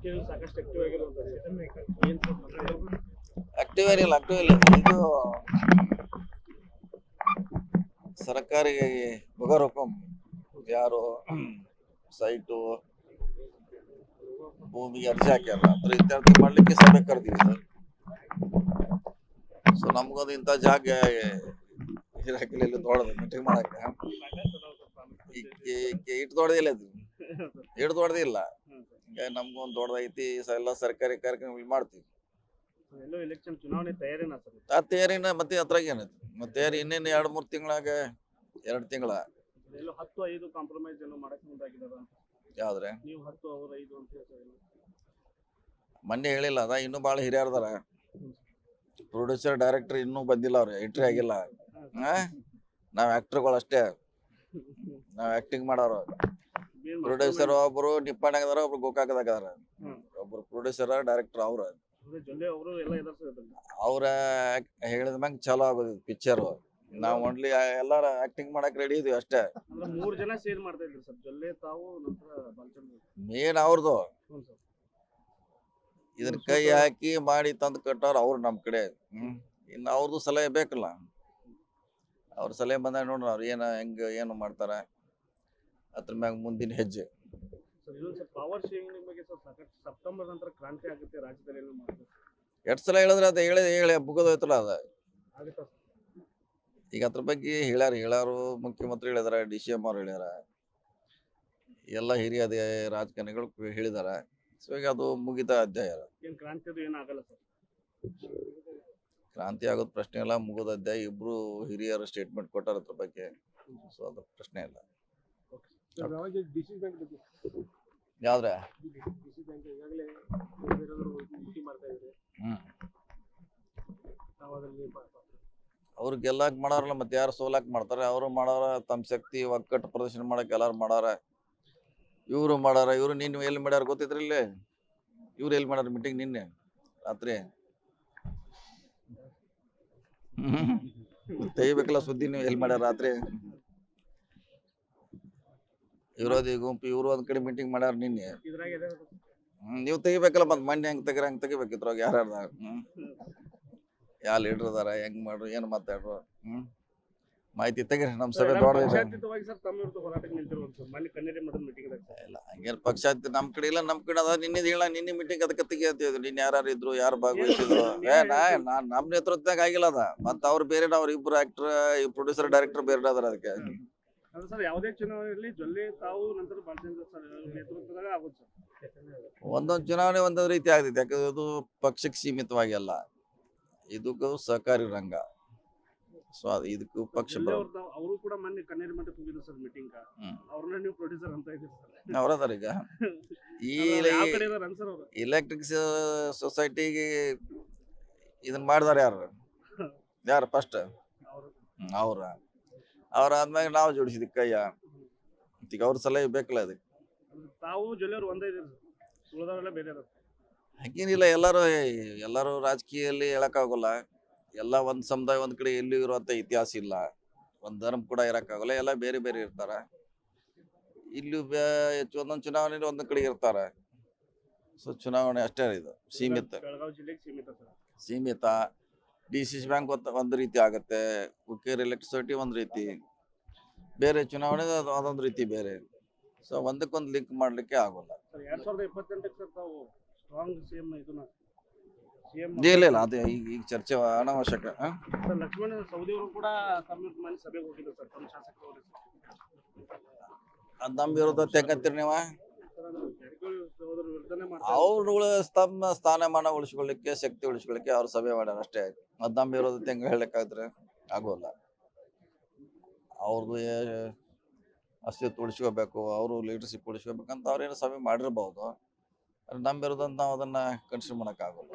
ರಾಜಕೀಯದಲ್ಲಿ ಸಾಕಷ್ಟು ಆಕ್ಟಿವ್ ಆಗಿರುವಂತ ಆಕ್ಟಿವ್ ಏನಿಲ್ಲ ಇದು ಸರ್ಕಾರಿ ಬಗರ್ ಹುಕುಂ ಯಾರು ಸೈಟು ಭೂಮಿಗೆ ಅರ್ಜಿ ಹಾಕ್ಯಾರ ಅದ್ರ ಇತ್ಯರ್ಥ ಮಾಡ್ಲಿಕ್ಕೆ ಸಭೆ ಕರೆದಿವಿ. ಸೊ ನಮ್ಗೊಂದು ಇಂಥ ಜಾಗ ಇರಾಕಿಲ್ಲ ಇಲ್ಲಿ ದೊಡ್ಡದು ಮೀಟಿಂಗ್ ಮಾಡಕ್ಕೆ ಇಟ್ಟು ದೊಡ್ಡದಿಲ್ಲ ಅದು ಇಟ್ಟು ದೊಡ್ಡದಿಲ್ಲ. ನಮ್ಗೊಂದು ದೊಡ್ಡದೈತಿ ಎಲ್ಲ ಸರ್ಕಾರಿ ಕಾರ್ಯಕ್ರಮ ಮಾಡ್ತೀವಿ. ಎಲೆಕ್ಷನ್ ಚುನಾವಣೆ ತಯಾರಿನ ಆ ತಯಾರಿನ ಮತ್ತೆ ಅದ್ರಾಗ ಏನೈತಿ ಮತ್ತೆ ತಯಾರಿ ಇನ್ನೇನು 2-3 ತಿಂಗಳಾಗ 2 ತಿಂಗಳ 10-5 ಕಾಂಪ್ರಮೈಸ್ ಏನೋ ಮಾಡಕ್ ಮುಂದಾಗಿದಾರ ಯಾವ್ದ್ರೆ ನೀವು 10 ಅವ್ರ 5 ಅಂತ ಹೇಳ್ತಾರೆ. ಮೊನ್ನೆ ಹೇಳಿಲ್ಲ ಅದ ಇನ್ನೂ ಭಾಳ ಹಿರಿಯರ್ದಾರ. ಪ್ರೊಡ್ಯೂಸರ್ ಡೈರೆಕ್ಟರ್ ಇನ್ನೂ ಬಂದಿಲ್ಲ ಅವ್ರು ಎಂಟ್ರಿ ಆಗಿಲ್ಲ. ನಾವ್ ಆಕ್ಟರ್ಗಳು ಅಷ್ಟೇ, ನಾವ್ ಆಕ್ಟಿಂಗ್ ಮಾಡೋರು. ಪ್ರೊಡ್ಯೂಸರ್ ಒಬ್ರು ನಿಪ್ಪಾಣಿಯಾಗ ಅದಾರ, ಒಬ್ರು ಗೋಕಾಕದಾಗ ಅದಾರ. ಒಬ್ರು ಪ್ರೊಡ್ಯೂಸರ್ ಡೈರೆಕ್ಟರ್ ಅವ್ರ ಹೇಳಿದ ಮ್ಯಾಗ ಚಲೋ ಆಗೋದು ಪಿಕ್ಚರ್. ನಾವ್ ಓನ್ಲಿ ಎಲ್ಲಾರ ಆಕ್ಟಿಂಗ್ ಮಾಡಕ್ ರೆಡಿ ಇದೀವಿ ಅಷ್ಟೇ. 3 ಜನ ಸೇರ್ ಮಾಡ್ತಾ ಇದ್ರಿ ಸರ್, ಜೊಲ್ಲೆ ತಾವು ನಂತರ ಮೇನ್ ಅವ್ರದ್ದು ಇದನ್ನ ಕೈ ಹಾಕಿ ಮಾಡಿ ತಂದು ಕಟ್ಟೋರು ಅವ್ರು ನಮ್ ಕಡೆ. ಇನ್ನು ಅವ್ರದ್ದು ಸಲಹೆ ಬೇಕಲ್ಲ, ಅವ್ರ ಸಲಹೆ ಬಂದಾಗ ನೋಡ್ರಿ ಅವ್ರು ಏನು ಮಾಡ್ತಾರ ಅದ್ರ ಮ್ಯಾಗ ಮುಂದಿನ ಹೆಜ್ಜೆ. ಪವರ್ ಶೇರಿಂಗ್ ಬಗ್ಗೆ ಸಾಕಷ್ಟು ಸೆಪ್ಟೆಂಬರ್ ನಂತರ ಕ್ರಾಂತಿ ಆಗುತ್ತೆ ರಾಜ್ಯದಲ್ಲಿ. ಎಷ್ಟು ಸಲ ಹೇಳಿದ್ರೆ ಅದು ಹೇಳಿ ಮುಗಿದೋಯ್ತಲ್ಲ ಅದ. ಈಗ ಅದ್ರ ಬಗ್ಗೆ ಹೇಳ್ಯಾರು ಮುಖ್ಯಮಂತ್ರಿ ಹೇಳಿದಾರ, DCM ಅವ್ರು ಹೇಳ್ಯಾರ, ಎಲ್ಲ ಹಿರಿಯ ರಾಜಕಾರಣಿಗಳು ಹೇಳಿದಾರ. ಸೊ ಈಗ ಅದು ಮುಗಿದ ಅಧ್ಯಾಯ. ಕ್ರಾಂತಿ ಆಗೋದ್ ಪ್ರಶ್ನೆ ಇಲ್ಲ, ಮುಗಿದ ಅಧ್ಯಾಯ. ಇಬ್ರು ಹಿರಿಯರು ಸ್ಟೇಟ್ಮೆಂಟ್ ಕೊಟ್ಟಾರ ಅದ್ರ ಬಗ್ಗೆ. ಸೊ ಅದು ಪ್ರಶ್ನೆ ಇಲ್ಲ. ಯಾವ್ದ್ರೆ ಅವ್ರು ಗೆಲ್ಲಾಕ್ ಮಾಡಾರಲ್ಲ, ಮತ್ತೆ ಯಾರು ಸೋಲಾಕ್ ಮಾಡ್ತಾರೆ? ಅವರು ಮಾಡಾರ ತಮ್ಮ ಶಕ್ತಿ ಒಕ್ಕಟ್ಟು ಪ್ರದರ್ಶನ ಮಾಡಕ್ ಎಲ್ಲಾರು ಮಾಡಾರ. ಇವ್ರು ಮಾಡಾರ. ಇವ್ರು ನಿನ್ನ ಎಲ್ಲಿ ಮಾಡ್ಯಾರ ಗೊತ್ತಿದ್ರಿ? ಇಲ್ಲಿ ಇವ್ರು ಎಲ್ಲಿ ಮಾಡ್ಯಾರ ಮೀಟಿಂಗ್ ನಿನ್ನೆ ರಾತ್ರಿ? ತೆಗಿಬೇಕಲ್ಲ ಸುದ್ದಿ, ನೀವು ಎಲ್ಲಿ ಮಾಡ್ಯಾರ ರಾತ್ರಿ? ವಿರೋಧಿ ಗುಂಪು ಇವ್ರು ಒಂದ್ ಕಡೆ ಮೀಟಿಂಗ್ ಮಾಡ್ಯಾರ ನಿನ್ನೆ. ನೀವು ತೆಗಿಬೇಕಲ್ಲ, ಮತ್ ಮಂಡಿ ಹೆಂಗ್ ತೆಗಿಬೇಕಿದ್ರಾಗ ಯಾರ್ಯಾರ ಯಾವ ಲೀಡರ್ ಅದಾರ, ಹೆಂಗ್ ಮಾಡ್ರು, ಏನ್ ಮಾತಾಡ್ರು, ಮಾಹಿತಿ ತೆಗಿರಿ. ನಮ್ ಸಭೆ ಇಲ್ಲ ಹಂಗೇನ್ ಪಕ್ಷಾತಿ ನಮ್ ಕಡೆ ಇಲ್ಲ. ನಮ್ ಕಡೆ ಅದ ನಿನ್ನೆ ಹೇಳ, ನಿನ್ನೆ ಮೀಟಿಂಗ್ ಅದಕ್ಕೆ ತೆಗಿಯತ್ತಿದ್ರು. ನಿನ್ನೆ ಯಾರು ಇದ್ರು, ಯಾರು ಭಾಗವಹಿಸಿದ್ರು? ನಮ್ ನೇತೃತ್ವದಾಗ ಆಗಿಲ್ಲ ಅದ. ಮತ್ತ ಅವ್ರು ಬೇರೆ, ಅವ್ರ ಇಬ್ರು ಆಕ್ಟರ್, ಪ್ರೊಡ್ಯೂಸರ್ ಡೈರೆಕ್ಟರ್ ಬೇರೆ ಅದಾರ. ಅದಕ್ಕೆ ಯಾವುದೇ ಚುನಾವಣೆಯಲ್ಲಿ ಜೊಲ್ಲೆ ತಾವು ನಂತರ ನೇತೃತ್ವದಾಗ ಆಗುತ್ತೆ. ಒಂದೊಂದು ಚುನಾವಣೆ ಒಂದೊಂದು ರೀತಿ ಆಗ್ತೈತಿ. ಯಾಕಂದ್ರೆ ಅದು ಪಕ್ಷಕ್ಕೆ ಸೀಮಿತವಾಗಿ ಅಲ್ಲ, ಇದಕ್ಕೂ ಸಹಕಾರಿ ರಂಗ. ಸೊ ಇದಕ್ಕೂ ಪಕ್ಷ ಅವರು ಕೂಡ ಮೊನ್ನೆ ಕನ್ನೇರಿ ಮಠಕ್ಕೆ ಹೋಗಿದ್ರು ಸರ್ ಮೀಟಿಂಗ್. ಅವ್ರನ್ನ ನೀವು ಪ್ರೊಡ್ಯೂಸರ್ ಅಂತ ಇದ್ದೀರಿ ಅವ್ರದಾರ. ಈಗ ಈ ಎಲೆಕ್ಟ್ರಿಕ್ ಸೊಸೈಟಿಗೆ ಇದನ್ನ ಮಾಡಿದಾರ ಯಾರು ಫಸ್ಟ್? ಅವ್ರಾದ್ಮ್ಯಾಗ ನಾವು ಜೋಡಿಸಿದ್ವಿ ಕೈಯ. ಈಗ ಅವ್ರ ಸಲಹೆ ಬೇಕಲ್ಲ ಅದಕ್ಕೆ. ತಾವು ಜೊಲ್ಲೆಯವರು ಒಂದೇ ಇದ್ದೀರಿ, ಬೇರೆ ಹಾಗೇನಿಲ್ಲ. ಎಲ್ಲರೂ ರಾಜಕೀಯದಲ್ಲಿ ಹೇಳಕ್ಕಾಗಲ್ಲ. ಎಲ್ಲ ಒಂದ್ ಸಮುದಾಯ ಒಂದ್ ಕಡೆ ಎಲ್ಲಿ ಇರುವಂತ ಇತಿಹಾಸ ಇಲ್ಲ. ಒಂದ್ ಧರ್ಮ ಕೂಡ ಇರಕ್ಕಾಗಲ್ಲ. ಎಲ್ಲ ಬೇರೆ ಬೇರೆ ಇರ್ತಾರ. ಇಲ್ಲಿ ಒಂದೊಂದು ಚುನಾವಣೆ ಒಂದ್ ಕಡೆ ಇರ್ತಾರ. ಸೊ ಚುನಾವಣೆ ಅಷ್ಟೇ ಇದು ಸೀಮಿತ. DCC ಬ್ಯಾಂಕ್ ಒಂದ್ ರೀತಿ ಆಗತ್ತೆ, ಹುಕ್ಕೇರಿ ಎಲೆಕ್ಟ್ರಿಸಿಟಿ ಒಂದ್ ರೀತಿ, ಬೇರೆ ಚುನಾವಣೆ ಅದೊಂದ್ ರೀತಿ ಬೇರೆ. ಸೊ ಒಂದಕ್ಕೊಂದು ಲಿಂಕ್ ಮಾಡ್ಲಿಕ್ಕೆ ಆಗೋಲ್ಲ. 2028 ಇಲ್ಲ ಅದು ಈಗ ಚರ್ಚೆ ಅನಾವಶ್ಯಕ. ಲಕ್ಷ್ಮಣ ಸವದಿ ಅವರು ಕೂಡ ತಮ್ಮ ಸಭೆಗೆ ಹೋಗಿದ್ರು ಸರ್, ತಮ್ಮ ಶಾಸಕರು. ಅದ್ ನಮ್ ವಿರೋಧ ತೆಗಂತೀರಿ ನೀವು? ಅವ್ರುಗಳ ತಮ್ಮ ಸ್ಥಾನಮಾನ ಉಳಿಸ್ಕೊಳ್ಳಿಕ್ಕೆ, ಶಕ್ತಿ ಉಳಿಸ್ಕೊಳ್ಳಿಕ್ಕೆ ಅವ್ರ ಸಭೆ ಮಾಡ್ಯಾರ ಅಷ್ಟೇ. ಅದ್ ನಮ್ ವಿರೋಧ ತೆಂಗ ಹೇಳಕ್ಕಾದ್ರೆ ಆಗೋಲ್ಲ. ಅವ್ರದ್ದು ಅಸ್ತಿತ್ವ ಉಳಿಸ್ಕೋಬೇಕು, ಅವರು ಲೀಡರ್ಶಿಪ್ ಉಳಿಸ್ಕೋಬೇಕಂತ ಅವ್ರೇನು ಸಭೆ ಮಾಡಿರ್ಬಹುದು. ನಮ್ ವಿರೋಧ ನಾವು ಅದನ್ನ ಕನ್ಸಿಡರ್ ಮಾಡಕ್ ಆಗೋಲ್ಲ.